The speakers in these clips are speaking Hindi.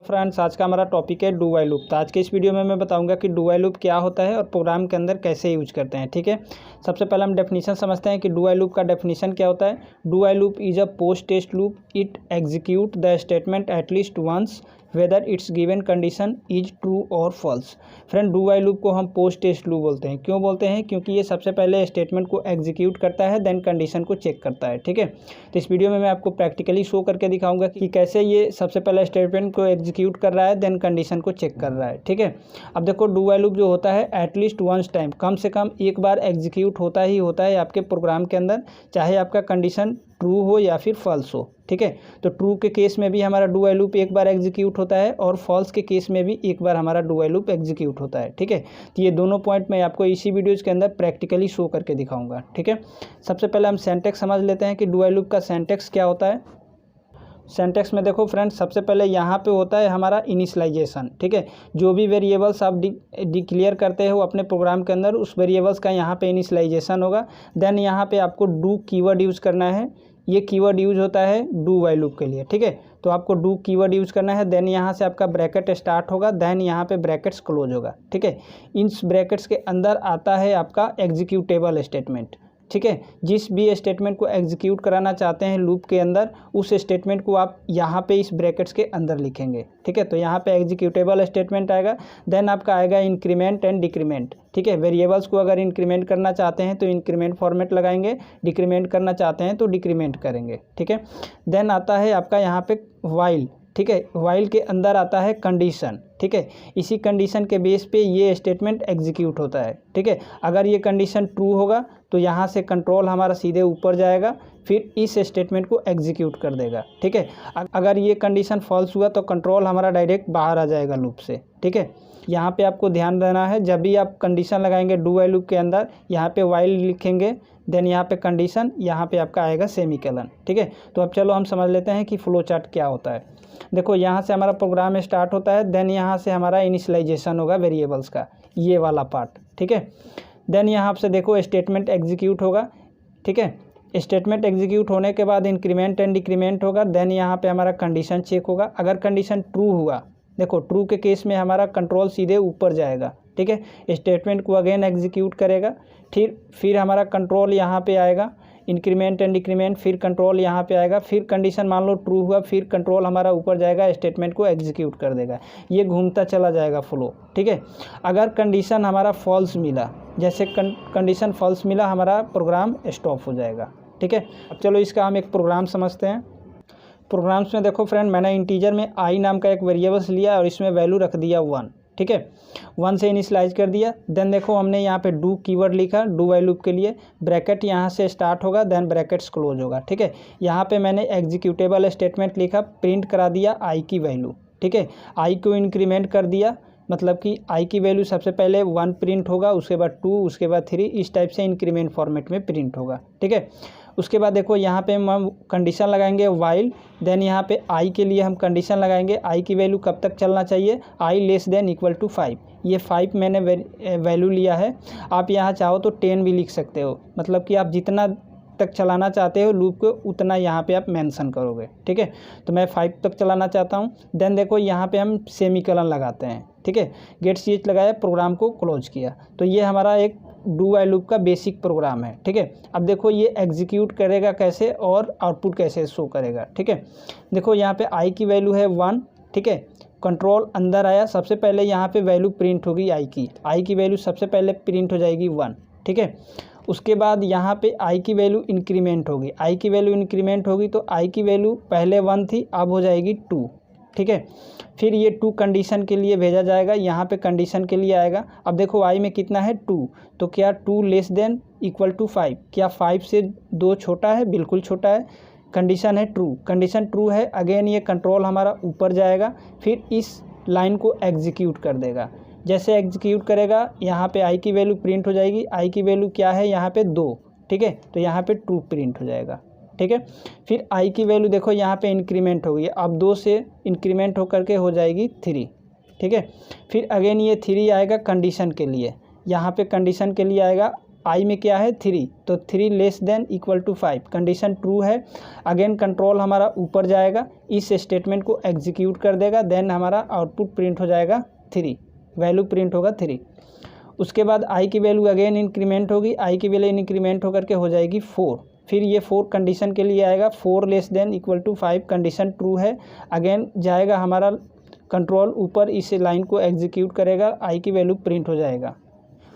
फ्रेंड्स, आज का हमारा टॉपिक है डू वाइल लूप। तो आज के इस वीडियो में मैं बताऊंगा कि डू वाइल लूप क्या होता है और प्रोग्राम के अंदर कैसे यूज करते हैं। ठीक है, सबसे पहले हम डेफिनेशन समझते हैं कि डू वाइल लूप का डेफिनेशन क्या होता है। Do while loop is a post test loop, it execute the statement at least once whether it's given condition is true और false. Friend, do while loop को हम पोस्ट टेस्ट लूप बोलते हैं। क्यों बोलते हैं? क्योंकि ये सबसे पहले स्टेटमेंट को एग्जीक्यूट करता है, देन कंडीशन को चेक करता है। ठीक है, तो इस वीडियो में मैं आपको प्रैक्टिकली शो करके दिखाऊंगा कि कैसे ये सबसे पहले स्टेटमेंट को एग्जीक्यूट कर रहा है, देन कंडीशन को चेक कर रहा है। ठीक है, अब देखो डू वाइल लूप जो होता है एटलीस्ट वंस टाइम, कम से कम एक बार एग्जीक्यूट होता ही होता है आपके प्रोग्राम के अंदर, चाहे आपका कंडीशन ट्रू हो या फिर फॉल्स हो। ठीक है, तो ट्रू के केस में भी हमारा डू वाइल लूप एक बार एग्जीक्यूट होता है और फॉल्स के केस में भी एक बार हमारा डू वाइल लूप एग्जीक्यूट होता है। ठीक है, तो ये दोनों पॉइंट मैं आपको इसी वीडियोज़ के अंदर प्रैक्टिकली शो करके दिखाऊंगा। ठीक है, सबसे पहले हम सिंटैक्स समझ लेते हैं कि डू वाइल लूप का सिंटैक्स क्या होता है। सिंटैक्स में देखो फ्रेंड्स, सबसे पहले यहाँ पे होता है हमारा इनिशियलाइजेशन। ठीक है, जो भी वेरिएबल्स आप डिक्लेयर करते हो अपने प्रोग्राम के अंदर, उस वेरिएबल्स का यहाँ पे इनिशियलाइजेशन होगा। देन यहाँ पे आपको डू कीवर्ड यूज़ करना है। ये कीवर्ड यूज होता है डू वाइल लूप के लिए। ठीक है, तो आपको डू कीवर्ड यूज़ करना है। देन यहाँ से आपका ब्रैकेट स्टार्ट होगा, देन यहाँ पे ब्रैकेट्स क्लोज होगा। ठीक है, इन ब्रैकेट्स के अंदर आता है आपका एग्जीक्यूटेबल स्टेटमेंट। ठीक है, जिस भी स्टेटमेंट को एग्जीक्यूट कराना चाहते हैं लूप के अंदर, उस स्टेटमेंट को आप यहाँ पे इस ब्रैकेट्स के अंदर लिखेंगे। ठीक है, तो यहाँ पे एग्जीक्यूटेबल स्टेटमेंट आएगा। देन आपका आएगा इंक्रीमेंट एंड डिक्रीमेंट। ठीक है, वेरिएबल्स को अगर इंक्रीमेंट करना चाहते हैं तो इंक्रीमेंट फॉर्मेट लगाएंगे, डिक्रीमेंट करना चाहते हैं तो डिक्रीमेंट करेंगे। ठीक है, देन आता है आपका यहाँ पे वाइल। ठीक है, वाइल के अंदर आता है कंडीशन। ठीक है, इसी कंडीशन के बेस पे ये स्टेटमेंट एग्जीक्यूट होता है। ठीक है, अगर ये कंडीशन ट्रू होगा तो यहाँ से कंट्रोल हमारा सीधे ऊपर जाएगा, फिर इस स्टेटमेंट को एग्जीक्यूट कर देगा। ठीक है, अगर ये कंडीशन फॉल्स हुआ तो कंट्रोल हमारा डायरेक्ट बाहर आ जाएगा लूप से। ठीक है, यहाँ पे आपको ध्यान देना है, जब भी आप कंडीशन लगाएंगे डू वाइल लूप के अंदर, यहाँ पे वाइल लिखेंगे, देन यहाँ पे कंडीशन, यहाँ पे आपका आएगा सेमीकोलन। ठीक है, तो अब चलो हम समझ लेते हैं कि फ्लो चार्ट क्या होता है। देखो, यहाँ से हमारा प्रोग्राम स्टार्ट होता है, देन यहाँ से हमारा इनिशियलाइजेशन होगा वेरिएबल्स का, ये वाला पार्ट। ठीक है, देन यहाँ से देखो स्टेटमेंट एग्जीक्यूट होगा। ठीक है, स्टेटमेंट एग्जीक्यूट होने के बाद इंक्रीमेंट एंड डिक्रीमेंट होगा। देन यहाँ पे हमारा कंडीशन चेक होगा। अगर कंडीशन ट्रू हुआ, देखो ट्रू के केस में हमारा कंट्रोल सीधे ऊपर जाएगा। ठीक है, स्टेटमेंट को अगेन एग्जीक्यूट करेगा, फिर हमारा कंट्रोल यहाँ पे आएगा, इंक्रीमेंट एंड डिक्रीमेंट, फिर कंट्रोल यहाँ पे आएगा, फिर कंडीशन मान लो ट्रू हुआ, फिर कंट्रोल हमारा ऊपर जाएगा, स्टेटमेंट को एग्जीक्यूट कर देगा। ये घूमता चला जाएगा फ्लो। ठीक है, अगर कंडीशन हमारा फॉल्स मिला, जैसे कंडीशन फॉल्स मिला, हमारा प्रोग्राम स्टॉप हो जाएगा। ठीक है, अब चलो इसका हम एक प्रोग्राम समझते हैं। प्रोग्राम्स में देखो फ्रेंड, मैंने इंटीजर में आई नाम का एक वेरिएबल्स लिया और इसमें वैल्यू रख दिया 1। ठीक है, 1 से इनिशियलाइज कर दिया। देन देखो हमने यहाँ पे डू कीवर्ड लिखा डू वाइल लूप के लिए, ब्रैकेट यहाँ से स्टार्ट होगा, देन ब्रैकेट्स क्लोज होगा। ठीक है, यहाँ पे मैंने एग्जीक्यूटेबल स्टेटमेंट लिखा, प्रिंट करा दिया आई की वैल्यू। ठीक है, आई को इंक्रीमेंट कर दिया, मतलब कि आई की वैल्यू सबसे पहले 1 प्रिंट होगा, उसके बाद 2, उसके बाद 3, इस टाइप से इंक्रीमेंट फॉर्मेट में प्रिंट होगा। ठीक है, उसके बाद देखो यहाँ पे हम कंडीशन लगाएंगे वाइल, देन यहाँ पे आई के लिए हम कंडीशन लगाएंगे, आई की वैल्यू कब तक चलना चाहिए, आई लेस देन इक्वल टू 5। ये 5 मैंने वैल्यू लिया है। आप यहाँ चाहो तो 10 भी लिख सकते हो, मतलब कि आप जितना तक चलाना चाहते हो लूप को उतना यहाँ पे आप मेंशन करोगे। ठीक है, तो मैं 5 तक चलाना चाहता हूँ। देन देखो यहाँ पे हम सेमीकोलन लगाते हैं। ठीक है, गेट ch लगाया, प्रोग्राम को क्लोज किया। तो ये हमारा एक डू वाइल लूप का बेसिक प्रोग्राम है। ठीक है, अब देखो ये एग्जीक्यूट करेगा कैसे और आउटपुट कैसे शो करेगा। ठीक है, देखो यहाँ पे आई की वैल्यू है 1। ठीक है, कंट्रोल अंदर आया, सबसे पहले यहाँ पे वैल्यू प्रिंट होगी आई की वैल्यू सबसे पहले प्रिंट हो जाएगी 1। ठीक है, उसके बाद यहाँ पे आई की वैल्यू इंक्रीमेंट होगी, आई की वैल्यू इंक्रीमेंट होगी तो आई की वैल्यू पहले 1 थी, अब हो जाएगी 2। ठीक है, फिर ये 2 कंडीशन के लिए भेजा जाएगा, यहाँ पे कंडीशन के लिए आएगा। अब देखो आई में कितना है 2, तो क्या 2 लेस देन इक्वल टू 5, क्या 5 से 2 छोटा है? बिल्कुल छोटा है। कंडीशन है ट्रू, कंडीशन ट्रू है, अगेन ये कंट्रोल हमारा ऊपर जाएगा, फिर इस लाइन को एग्जीक्यूट कर देगा। जैसे एग्जीक्यूट करेगा, यहाँ पे आई की वैल्यू प्रिंट हो जाएगी, आई की वैल्यू क्या है यहाँ पे 2। ठीक है, तो यहाँ पे ट्रू प्रिंट हो जाएगा। ठीक है, फिर आई की वैल्यू देखो यहाँ पे इंक्रीमेंट हो गई, अब 2 से इंक्रीमेंट होकर के हो जाएगी 3। ठीक है, फिर अगेन ये 3 आएगा कंडीशन के लिए, यहाँ पे कंडीशन के लिए आएगा, आई में क्या है 3, तो 3 less than equal to 5, condition true है। अगेन कंट्रोल हमारा ऊपर जाएगा, इस स्टेटमेंट को एग्जीक्यूट कर देगा, देन हमारा आउटपुट प्रिंट हो जाएगा 3, वैल्यू प्रिंट होगा 3। उसके बाद आई की वैल्यू अगेन इंक्रीमेंट होगी, आई की वैल्यू इंक्रीमेंट होकर के हो जाएगी 4, फिर ये 4 कंडीशन के लिए आएगा, 4 less than equal to 5, condition true है। अगेन जाएगा हमारा कंट्रोल ऊपर, इस लाइन को एग्जीक्यूट करेगा, आई की वैल्यू प्रिंट हो जाएगा।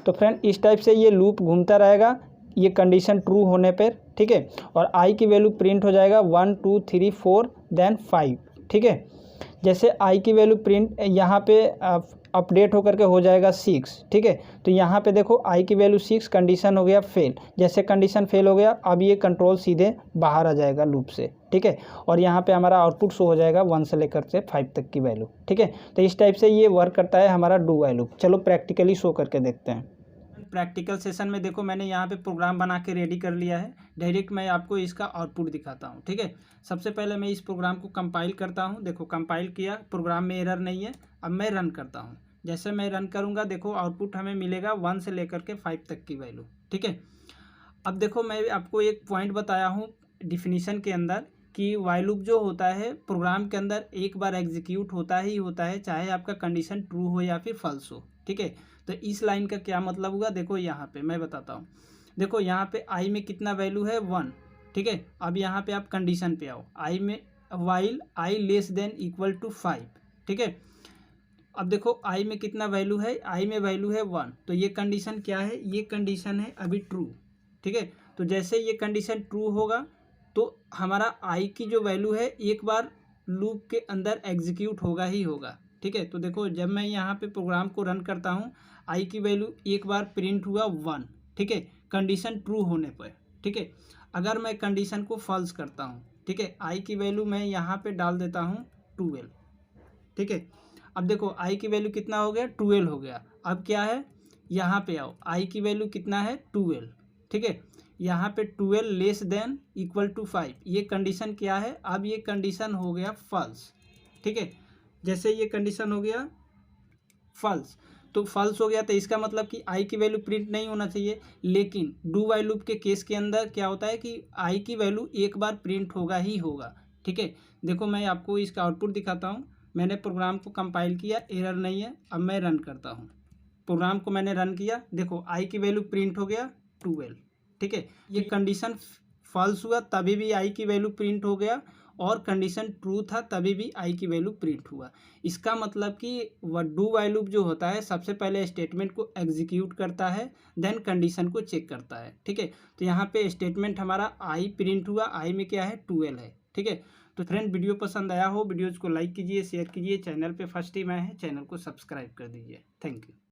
तो फ्रेंड इस टाइप से ये लूप घूमता रहेगा, ये कंडीशन ट्रू होने पर, ठीक है। और आई की वैल्यू प्रिंट हो जाएगा 1 2 3 4 देन 5, ठीक है। जैसे आई की वैल्यू प्रिंट यहाँ पे अपडेट होकर के हो जाएगा 6, ठीक है। तो यहाँ पे देखो आई की वैल्यू 6, कंडीशन हो गया फेल। जैसे कंडीशन फेल हो गया, अब ये कंट्रोल सीधे बाहर आ जाएगा लूप से, ठीक है। और यहाँ पे हमारा आउटपुट शो हो जाएगा 1 से लेकर से 5 तक की वैल्यू, ठीक है। तो इस टाइप से ये वर्क करता है हमारा डू व्हाइल लूप। चलो प्रैक्टिकली शो करके देखते हैं। प्रैक्टिकल सेशन में देखो मैंने यहाँ पे प्रोग्राम बना के रेडी कर लिया है। डायरेक्ट मैं आपको इसका आउटपुट दिखाता हूँ, ठीक है। सबसे पहले मैं इस प्रोग्राम को कंपाइल करता हूँ। देखो कंपाइल किया, प्रोग्राम में एरर नहीं है। अब मैं रन करता हूँ। जैसे मैं रन करूँगा, देखो आउटपुट हमें मिलेगा 1 से लेकर के 5 तक की वैल्यू, ठीक है। अब देखो मैं आपको एक पॉइंट बताया हूँ डिफिनीशन के अंदर कि व्हाइल लूप जो होता है प्रोग्राम के अंदर एक बार एग्जीक्यूट होता ही होता है, चाहे आपका कंडीशन ट्रू हो या फिर फॉल्स हो, ठीक है। तो इस लाइन का क्या मतलब हुआ, देखो यहाँ पे मैं बताता हूँ। देखो यहाँ पे आई में कितना वैल्यू है 1, ठीक है। अब यहाँ पे आप कंडीशन पे आओ, आई में while i less than equal to 5, ठीक है। अब देखो आई में कितना वैल्यू है, आई में वैल्यू है 1, तो ये कंडीशन क्या है, ये कंडीशन है अभी ट्रू, ठीक है। तो जैसे ये कंडीशन ट्रू होगा तो हमारा आई की जो वैल्यू है एक बार लूप के अंदर एग्जीक्यूट होगा ही होगा, ठीक है। तो देखो जब मैं यहाँ पे प्रोग्राम को रन करता हूँ, आई की वैल्यू एक बार प्रिंट हुआ 1, ठीक है, कंडीशन ट्रू होने पर, ठीक है। अगर मैं कंडीशन को फॉल्स करता हूँ, ठीक है, आई की वैल्यू मैं यहाँ पे डाल देता हूँ 12, ठीक है। अब देखो आई की वैल्यू कितना हो गया, 12 हो गया। अब क्या है, यहाँ पे आओ, आई की वैल्यू कितना है 12, ठीक है। यहाँ पे 12 लेस देन इक्वल टू 5, ये कंडीशन क्या है, अब ये कंडीशन हो गया फॉल्स, ठीक है। जैसे ये कंडीशन हो गया फॉल्स, तो फॉल्स हो गया तो इसका मतलब कि आई की वैल्यू प्रिंट नहीं होना चाहिए। लेकिन डू व्हाइल लूप के केस के अंदर क्या होता है कि आई की वैल्यू एक बार प्रिंट होगा ही होगा, ठीक है। देखो मैं आपको इसका आउटपुट दिखाता हूँ। मैंने प्रोग्राम को कंपाइल किया, एरर नहीं है। अब मैं रन करता हूँ, प्रोग्राम को मैंने रन किया, देखो आई की वैल्यू प्रिंट हो गया 12, ठीक है। ये कंडीशन फॉल्स हुआ तभी भी आई की वैल्यू प्रिंट हो गया, और कंडीशन ट्रू था तभी भी आई की वैल्यू प्रिंट हुआ। इसका मतलब कि डू व्हाइल लूप जो होता है सबसे पहले स्टेटमेंट को एग्जीक्यूट करता है, देन कंडीशन को चेक करता है, ठीक है। तो यहाँ पे स्टेटमेंट हमारा आई प्रिंट हुआ, आई में क्या है 12 है, ठीक है। तो फ्रेंड वीडियो पसंद आया हो, वीडियोज़ को लाइक कीजिए, शेयर कीजिए। चैनल पे फर्स्ट टाइम आए हैं, चैनल को सब्सक्राइब कर दीजिए। Thank you.